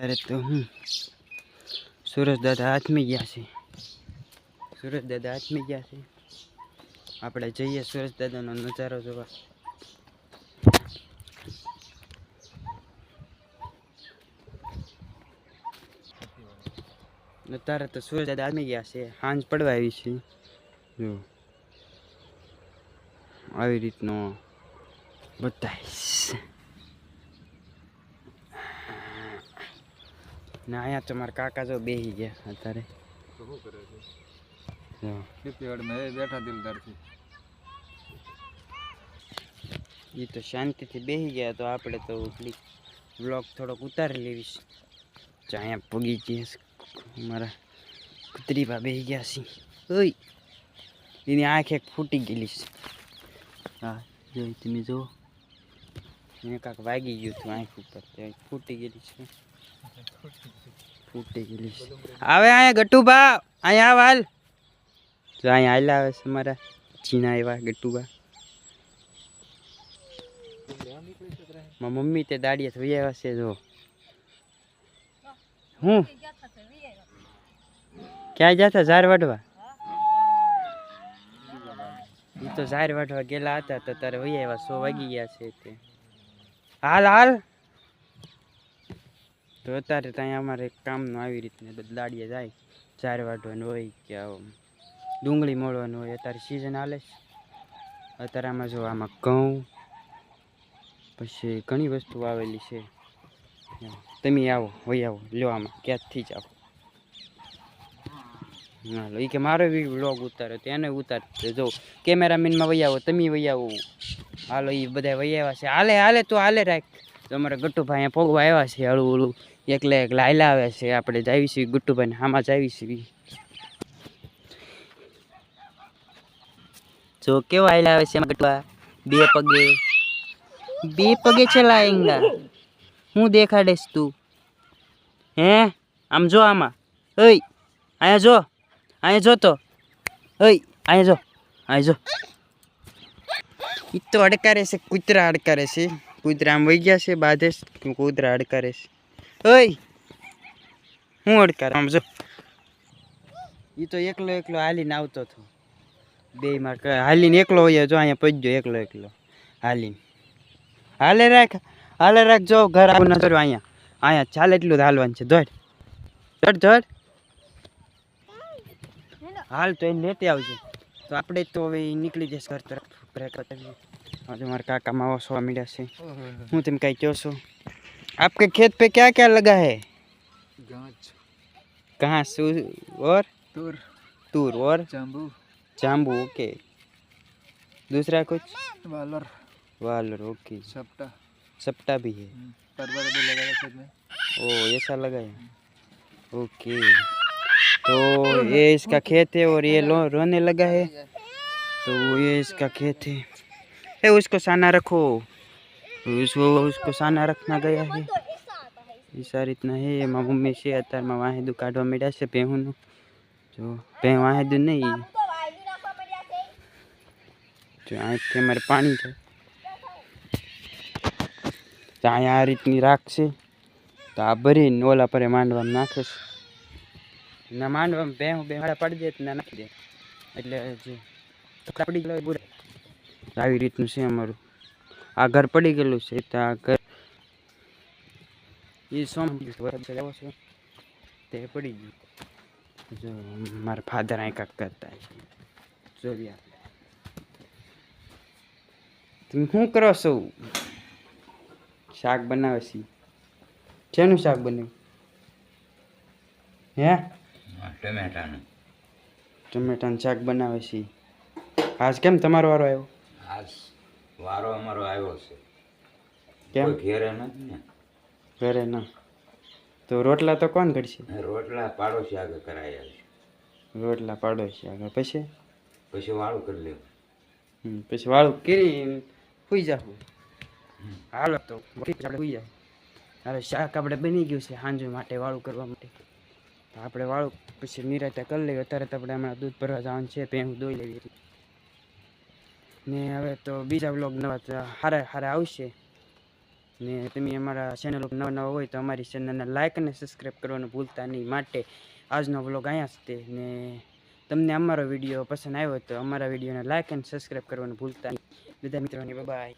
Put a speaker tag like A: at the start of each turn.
A: अरे तो हूँ सूरज दादा हाथ में गया છે सूरज दादा हाथ में ગયા છે આપણે જઈએ सूरज દાદાનો નજારો જોવા અત્યારે તો सूरज દાદા હાથ में ગયા છે સાંજ પડવા આવી છે જો આવી રીતનો બતાઈશ ને અહીંયા તો મારા કાકા જો બેસી ગયા અત્યારે
B: તો શું કરે છે ખેતીવાડ મેં બેઠા દિલદારથી
A: એ તો શાંતિથી બેસી ગયા તો આપણે તો વ્લોગ થોડોક ઉતારી લેવીશ જો અહીંયા પગી ગયા મારા કુતરીમાં બેસી ગયા છે ઓય એની આંખ એક ફૂટી ગયેલી છે હા જોઈ તમે જો એને કાંક વાગી ગયું હતું આંખ ઉપર ફૂટી ગયેલી છે ફૂટી ગયેલી છે આવે અહીંયા ગટુભા અહીંયા આવ હાલ જો અહીંયા હાલ આવે છે મારા ચીના એવા ગટુભા મારી મમ્મી તે દાડિયા થઈ આવ્યા છે જો હું ક્યાં જતા ઝાર વાઢવા એ તો ઝાર વાઢવા ગયેલા હતા તો તારે વહી આવ્યા 100 વાગી ગયા છે તે હાલ હાલ તો અત્યારે ત્યાં અમારે કામનું આવી રીતને બધા દાડિયા જાય ઝાર વાઢવાનું હોય કે ડુંગળી મળવાનું હોય અત્યારે સિઝન હાલે છે અત્યારે આમાં જો આમાં ઘઉં પછી ઘણી વસ્તુ આવેલી છે તમે આવો વહી આવો લ્યો આમાં ક્યાંથી જ આવો હાલો એ કે મારો બી વ્લોગ ઉતારો તો એને ઉતારશે જો કેમેરામેનમાં વહી આવો તમે વહી આવો હાલો એ બધા વહી આવ્યા છે હાલે હાલે તો હાલે રાખ તો અમારા ગટ્ટુભાઈ અહીંયા પગવા આવ્યા છે હળું હળું એકલા એકલા હાલ્યા આવે છે આપણે જાવીશું ગટ્ટુભાઈને આમાં જાવીશું જો કેવા હાલ્યા આવે છે એમાં ગટ્ટુભા બે પગે ચલાએંગા હું દેખાડેશ તું હે આમ જો આમાં ઓય અહીંયા જો તો ઓય અહીંયા જો ઈ તો અડકારે છે કૂતરા અડકારે છે કૂતરા આમ વહી ગયા છે બાધે કૂતરા અડકારે છે ઓય હું અડકારે આમ જો ઈ તો એકલો હાલીને આવતો હતો બે માં હાલીને એકલો હોય જો અહીંયા પજ્યો એકલો હાલીને હાલે રાખ જો ઘર આવું ન કર્યું અહીંયા ચાલે એટલું જ હાલવાનું છે દોડ હાલ તો એને લેતી આવજો તો આપણે તો હવે નીકળી જઈશ ઘર તરફ બ્રેક બતાવીએ આજે મારા કાકા માવા સોવા મીડ્યા છે હું તમે કાંઈ કહો છો आपके खेत पे क्या क्या लगा है घास और तूर और जाम्बू ओके दूसरा कुछ वालर ओके सप्टा भी है
B: परवल भी लगा है खेत में
A: ओ ऐसा लगा है ओके तो ये इसका खेत है और ये रोने लगा है तो ये इसका खेत है उसको साना रखो उसको साना रखना गया है ऐसा રીતના હે એમાં મમ્મી છે અત્યારમાં વાહેદું કાઢવા માંડ્યા છે ભેહુંનું જો ભેહ વાહેદું નહીં જો અહીંથી અમારે પાણી છે તો અહીંયા આ રીતની રાખશે તો આ ભરીને ઓલા પરે માંડવામાં નાખે છે ના માંડવામાં બેહાડા પાડી દે ના નાખી દે એટલે જે પડી ગયેલો બુરે આવી રીતનું છે અમારું આ ઘર પડી ગયેલું છે તો આ ઘર એ સોમ છે તે પડી ગયું જો મારા ફાધર અહીં કાંક કરતા છે જોઈએ તમે શું કરો છો શાક બનાવે છે શેનું શાક બનાવ્યું હે ટમેટાનું શાક બનાવે છે આજ કેમ તમારો વારો આવ્યો
C: આજ વારો અમારો આવ્યો છે
A: કેમ
C: ઘેરે નથી ને
A: ઘરે ના તો રોટલા તો કોણ કરશે
C: રોટલા પાડોશી આગળ કરાયા છે
A: રોટલા પાડોશી આગળ પછી
C: વાળું કરી લેવું
A: પછી વાળું કરી સુઈ જાવ હાલો તો આપણે સુઈ જાય હવે શાક આપણે બની ગયું છે સાંજે માટે વાળું કરવા માટે તો આપણે વાળું પછી નિરાતે કરી લઈએ અત્યારે તો આપણે હમણાં દૂધ ભરવા જવાનું છે ભેંસ દોઈ લેવી ને હવે તો બીજા બ્લોગ નવા હારે આવશે ને તમે અમારા ચેનલ ઉપર નવા નવા હોય તો અમારી ચેનલને લાઇક અને સબસ્ક્રાઈબ કરવાનું ભૂલતા નહીં. માટે આજનો વ્લોગ અહીંયા જ તે. ને તમને અમારો વિડીયો પસંદ આવ્યો તો અમારા વિડીયોને લાઇક અને સબસ્ક્રાઈબ કરવાનું ભૂલતા નહીં. બધા મિત્રોને બાય.